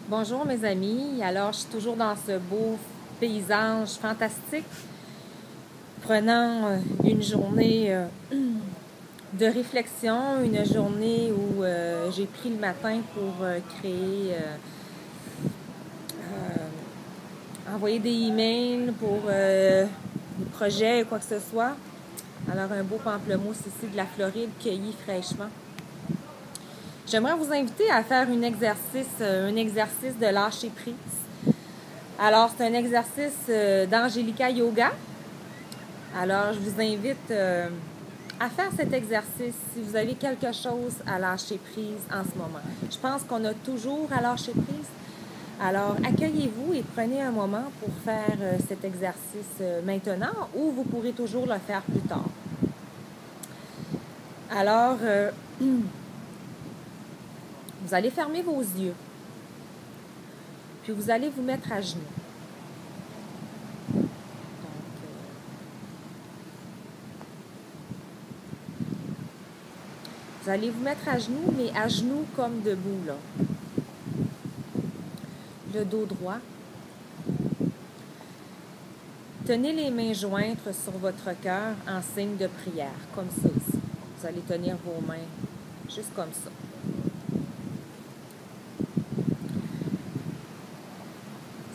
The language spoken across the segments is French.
Bonjour mes amis, alors je suis toujours dans ce beau paysage fantastique, prenant une journée de réflexion, une journée où j'ai pris le matin pour créer, envoyer des emails pour des projets ou quoi que ce soit. Alors un beau pamplemousse ici de la Floride cueilli fraîchement. J'aimerais vous inviter à faire un exercice de lâcher prise. Alors, c'est un exercice d'Angelica Yoga. Alors, je vous invite à faire cet exercice si vous avez quelque chose à lâcher prise en ce moment. Je pense qu'on a toujours à lâcher prise. Alors, accueillez-vous et prenez un moment pour faire cet exercice maintenant ou vous pourrez toujours le faire plus tard. Alors, vous allez fermer vos yeux. Puis vous allez vous mettre à genoux. Vous allez vous mettre à genoux, mais à genoux comme debout, là. Le dos droit. Tenez les mains jointes sur votre cœur en signe de prière, comme ça ici. Vous allez tenir vos mains juste comme ça.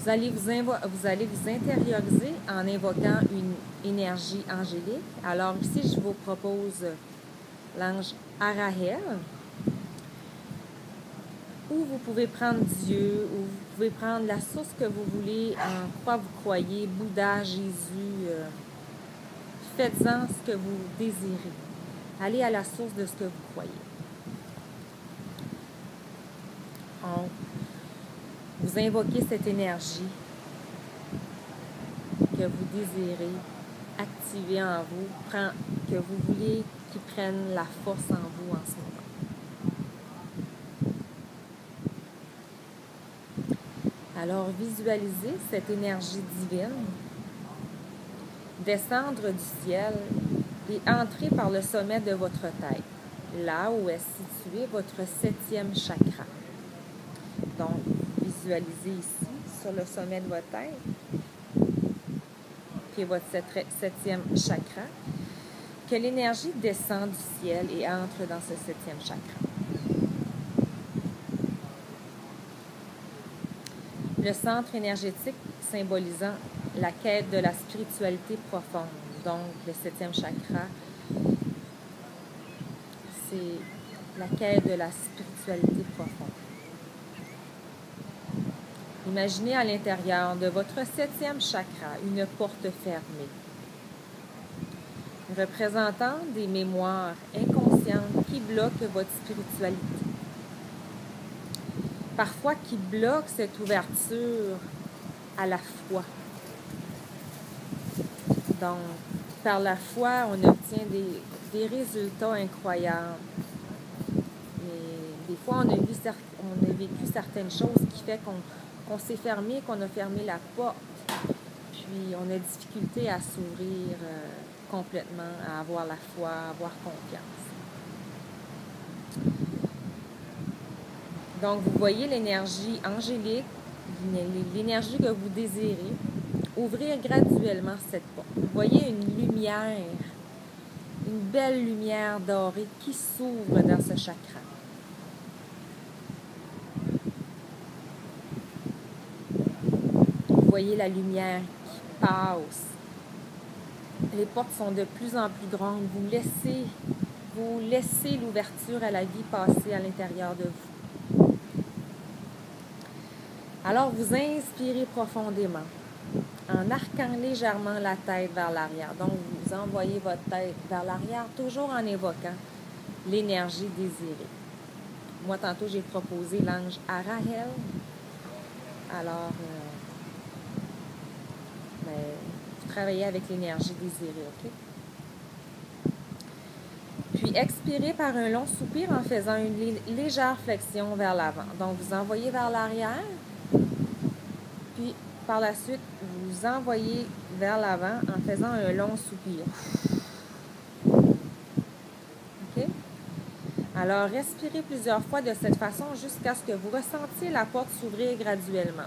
Vous allez vous intérioriser en invoquant une énergie angélique. Alors ici, je vous propose l'ange Arahel, ou vous pouvez prendre Dieu, ou vous pouvez prendre la source que vous voulez, en quoi vous croyez, Bouddha, Jésus. Faites-en ce que vous désirez. Allez à la source de ce que vous croyez. Vous invoquez cette énergie que vous désirez activer en vous, que vous voulez qu'il prenne la force en vous en ce moment. Alors, visualisez cette énergie divine descendre du ciel et entrer par le sommet de votre tête, là où est situé votre 7e chakra. Donc, visualisez ici, sur le sommet de votre tête, qui est votre 7e chakra, que l'énergie descend du ciel et entre dans ce 7e chakra. Le centre énergétique symbolisant la quête de la spiritualité profonde. Donc, le 7e chakra, c'est la quête de la spiritualité profonde. Imaginez à l'intérieur de votre 7e chakra une porte fermée, représentant des mémoires inconscientes qui bloquent votre spiritualité. Parfois qui bloquent cette ouverture à la foi. Donc, par la foi, on obtient des résultats incroyables. Et des fois, on a vécu certaines choses qui fait qu'on s'est fermé, qu'on a fermé la porte. Puis, on a difficulté à s'ouvrir complètement, à avoir la foi, à avoir confiance. Donc, vous voyez l'énergie angélique, l'énergie que vous désirez, ouvrir graduellement cette porte. Vous voyez une lumière, une belle lumière dorée qui s'ouvre dans ce chakra. Vous voyez la lumière qui passe. Les portes sont de plus en plus grandes. Vous laissez l'ouverture à la vie passer à l'intérieur de vous. Alors, vous inspirez profondément en arquant légèrement la tête vers l'arrière. Donc, vous envoyez votre tête vers l'arrière, toujours en évoquant l'énergie désirée. Moi, tantôt, j'ai proposé l'ange Arahel. Alors, vous travaillez avec l'énergie désirée, OK? Puis, expirez par un long soupir en faisant une légère flexion vers l'avant. Donc, vous envoyez vers l'arrière. Puis, par la suite, vous envoyez vers l'avant en faisant un long soupir. OK? Alors, respirez plusieurs fois de cette façon jusqu'à ce que vous ressentiez la porte s'ouvrir graduellement.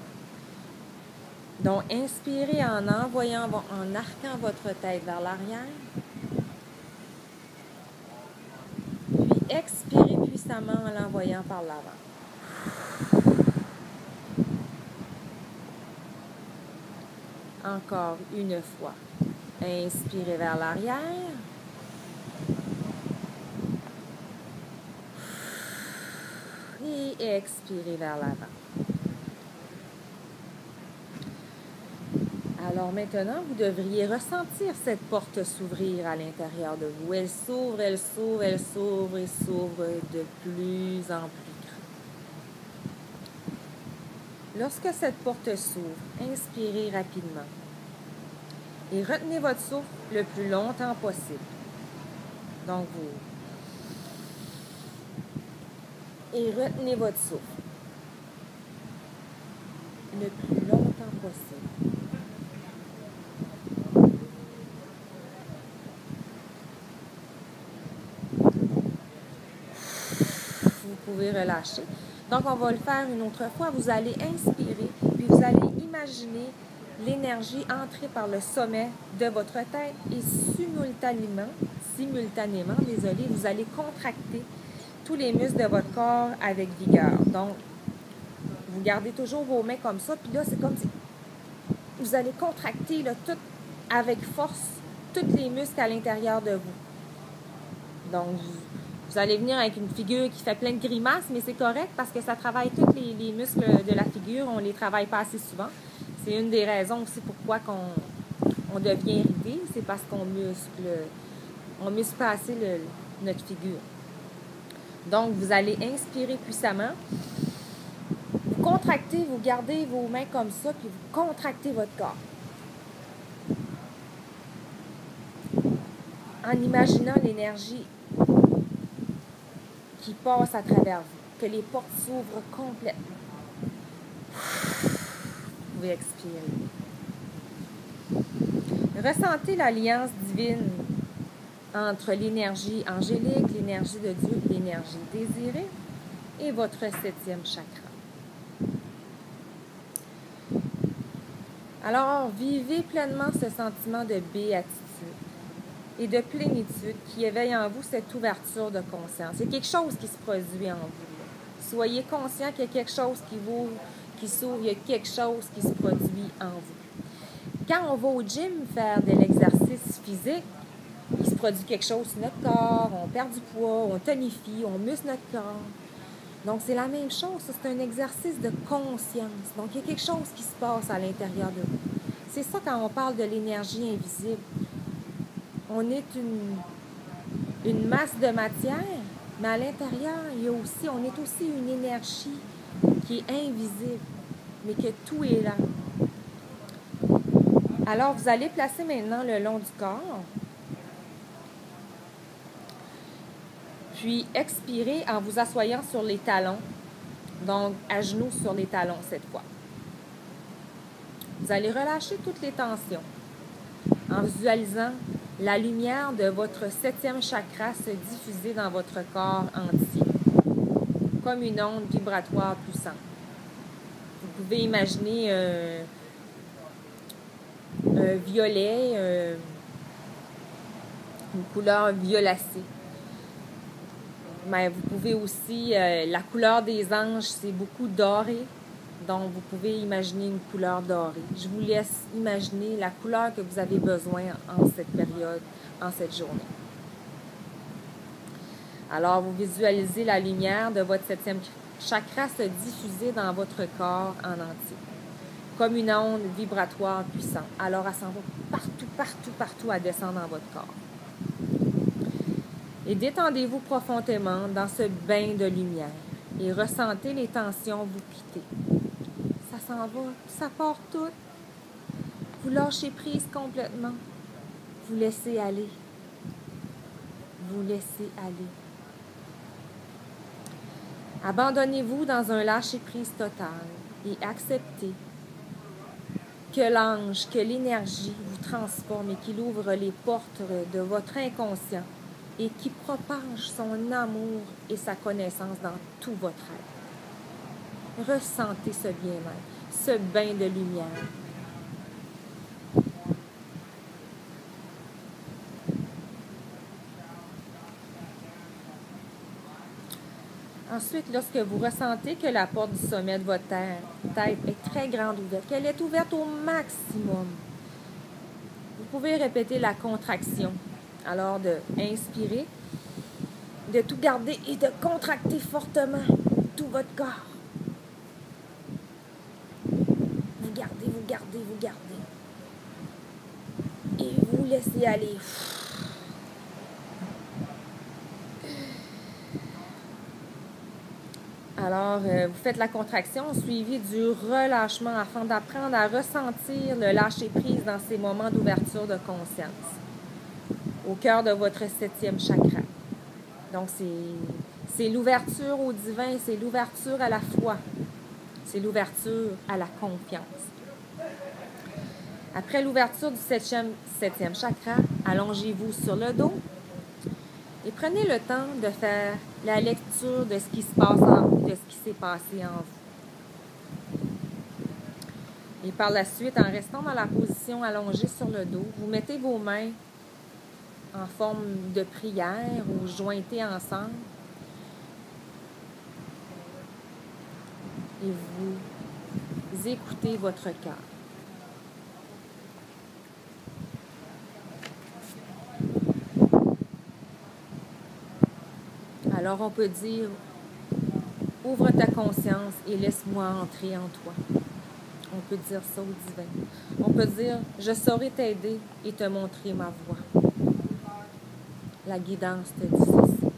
Donc, inspirez en arquant votre tête vers l'arrière. Puis, expirez puissamment en l'envoyant par l'avant. Encore une fois. Inspirez vers l'arrière. Et expirez vers l'avant. Alors maintenant, vous devriez ressentir cette porte s'ouvrir à l'intérieur de vous. Elle s'ouvre, elle s'ouvre, elle s'ouvre et s'ouvre de plus en plus grand. Lorsque cette porte s'ouvre, inspirez rapidement et retenez votre souffle le plus longtemps possible. Donc, et retenez votre souffle le plus longtemps possible. Vous pouvez relâcher. Donc, on va le faire une autre fois. Vous allez inspirer, puis vous allez imaginer l'énergie entrer par le sommet de votre tête et simultanément, vous allez contracter tous les muscles de votre corps avec vigueur. Donc, vous gardez toujours vos mains comme ça, puis là, c'est comme si vous allez contracter là, tout avec force tous les muscles à l'intérieur de vous. Donc, vous allez venir avec une figure qui fait plein de grimaces, mais c'est correct parce que ça travaille tous les muscles de la figure. On ne les travaille pas assez souvent. C'est une des raisons aussi pourquoi on devient ridé. C'est parce qu'on muscle pas assez notre figure. Donc, vous allez inspirer puissamment. Vous contractez, vous gardez vos mains comme ça, puis vous contractez votre corps. En imaginant l'énergie qui passe à travers vous, que les portes s'ouvrent complètement. Vous pouvez expirer. Ressentez l'alliance divine entre l'énergie angélique, l'énergie de Dieu, l'énergie désirée et votre 7e chakra. Alors, vivez pleinement ce sentiment de béatitude et de plénitude qui éveille en vous cette ouverture de conscience. Il y a quelque chose qui se produit en vous. Soyez conscient qu'il y a quelque chose qui s'ouvre, il y a quelque chose qui se produit en vous. Quand on va au gym faire de l'exercice physique, il se produit quelque chose sur notre corps, on perd du poids, on tonifie, on muscle notre corps. Donc, c'est la même chose, c'est un exercice de conscience. Donc, il y a quelque chose qui se passe à l'intérieur de vous. C'est ça quand on parle de l'énergie invisible. On est une masse de matière, mais à l'intérieur, on est aussi une énergie qui est invisible, mais que tout est là. Alors, vous allez placer maintenant le long du corps. Puis, expirez en vous assoyant sur les talons. Donc, à genoux sur les talons cette fois. Vous allez relâcher toutes les tensions en visualisant la lumière de votre 7e chakra se diffuser dans votre corps entier, comme une onde vibratoire puissante. Vous pouvez imaginer un violet, une couleur violacée. Mais vous pouvez aussi, la couleur des anges, c'est beaucoup doré. Donc, vous pouvez imaginer une couleur dorée. Je vous laisse imaginer la couleur que vous avez besoin en cette période, en cette journée. Alors, vous visualisez la lumière de votre 7e chakra se diffuser dans votre corps en entier, comme une onde vibratoire puissante. Alors, elle s'en va partout, partout, partout à descendre dans votre corps. Et détendez-vous profondément dans ce bain de lumière et ressentez les tensions vous quitter. Ça s'en va, ça part tout. Vous lâchez prise complètement. Vous laissez aller. Vous laissez aller. Abandonnez-vous dans un lâcher-prise total et acceptez que l'ange, que l'énergie vous transforme et qu'il ouvre les portes de votre inconscient et qui propage son amour et sa connaissance dans tout votre être. Ressentez ce bien-être, ce bain de lumière. Ensuite, lorsque vous ressentez que la porte du sommet de votre tête est très grande ouverte, qu'elle est ouverte au maximum, vous pouvez répéter la contraction. Alors, de inspirer, de tout garder et de contracter fortement tout votre corps. Vous gardez, vous gardez, vous gardez. Et vous laissez aller. Alors, vous faites la contraction suivie du relâchement afin d'apprendre à ressentir le lâcher-prise dans ces moments d'ouverture de conscience. Au cœur de votre 7e chakra. Donc, c'est l'ouverture au divin, c'est l'ouverture à la foi, c'est l'ouverture à la confiance. Après l'ouverture du 7e chakra, allongez-vous sur le dos et prenez le temps de faire la lecture de ce qui se passe en vous, de ce qui s'est passé en vous. Et par la suite, en restant dans la position allongée sur le dos, vous mettez vos mains en forme de prière ou jointées ensemble et vous écoutez votre cœur. Alors on peut dire, ouvre ta conscience et laisse-moi entrer en toi. On peut dire ça au divin. On peut dire, je saurai t'aider et te montrer ma voie. La guidance te dit ceci.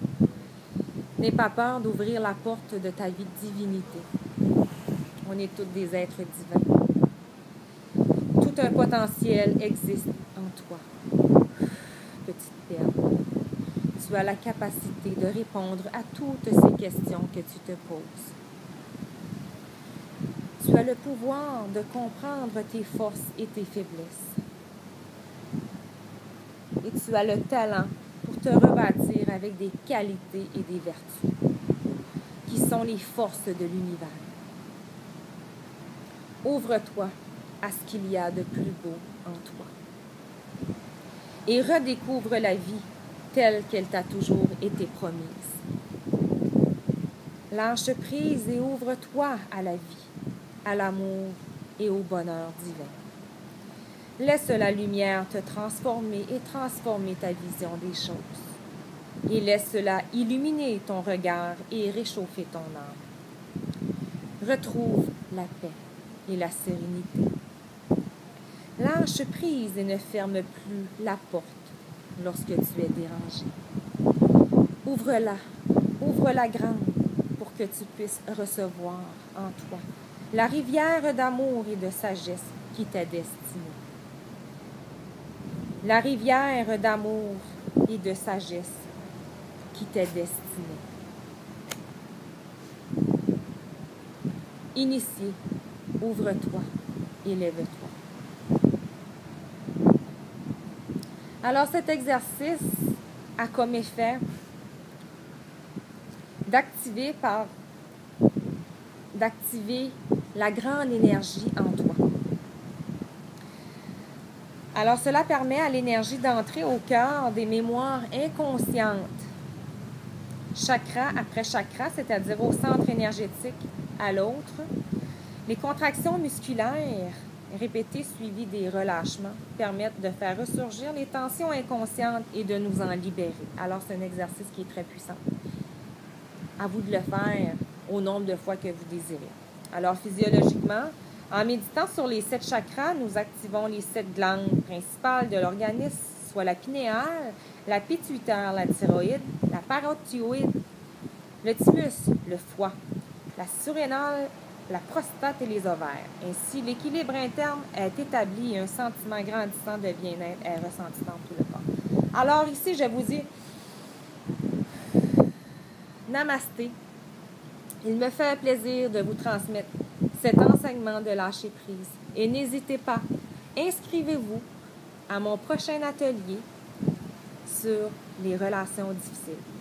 N'aie pas peur d'ouvrir la porte de ta vie de divinité. On est tous des êtres divins. Tout un potentiel existe en toi. Petite perle. Tu as la capacité de répondre à toutes ces questions que tu te poses. Tu as le pouvoir de comprendre tes forces et tes faiblesses. Et tu as le talent pour te rebâtir avec des qualités et des vertus, qui sont les forces de l'univers. Ouvre-toi à ce qu'il y a de plus beau en toi. Et redécouvre la vie telle qu'elle t'a toujours été promise. Lâche prise et ouvre-toi à la vie, à l'amour et au bonheur divin. Laisse la lumière te transformer et transformer ta vision des choses. Et laisse-la illuminer ton regard et réchauffer ton âme. Retrouve la paix et la sérénité. Lâche prise et ne ferme plus la porte lorsque tu es dérangé. Ouvre-la grande pour que tu puisses recevoir en toi la rivière d'amour et de sagesse qui t'est destinée. La rivière d'amour et de sagesse qui t'est destinée. Initié, ouvre-toi et lève-toi. Alors cet exercice a comme effet d'activer la grande énergie en toi. Alors cela permet à l'énergie d'entrer au cœur des mémoires inconscientes, chakra après chakra, c'est-à-dire au centre énergétique à l'autre. Les contractions musculaires répétées suivies des relâchements permettent de faire ressurgir les tensions inconscientes et de nous en libérer. Alors c'est un exercice qui est très puissant. À vous de le faire au nombre de fois que vous désirez. Alors physiologiquement, en méditant sur les 7 chakras, nous activons les 7 glandes principales de l'organisme, soit la pinéale, la pituitaire, la thyroïde, la parothyroïde, le thymus, le foie, la surrénale, la prostate et les ovaires. Ainsi, l'équilibre interne est établi et un sentiment grandissant de bien-être est ressenti dans tout le corps. Alors ici, je vous dis Namasté. Il me fait plaisir de vous transmettre cet enseignement de lâcher prise. Et n'hésitez pas, inscrivez-vous à mon prochain atelier sur les relations difficiles.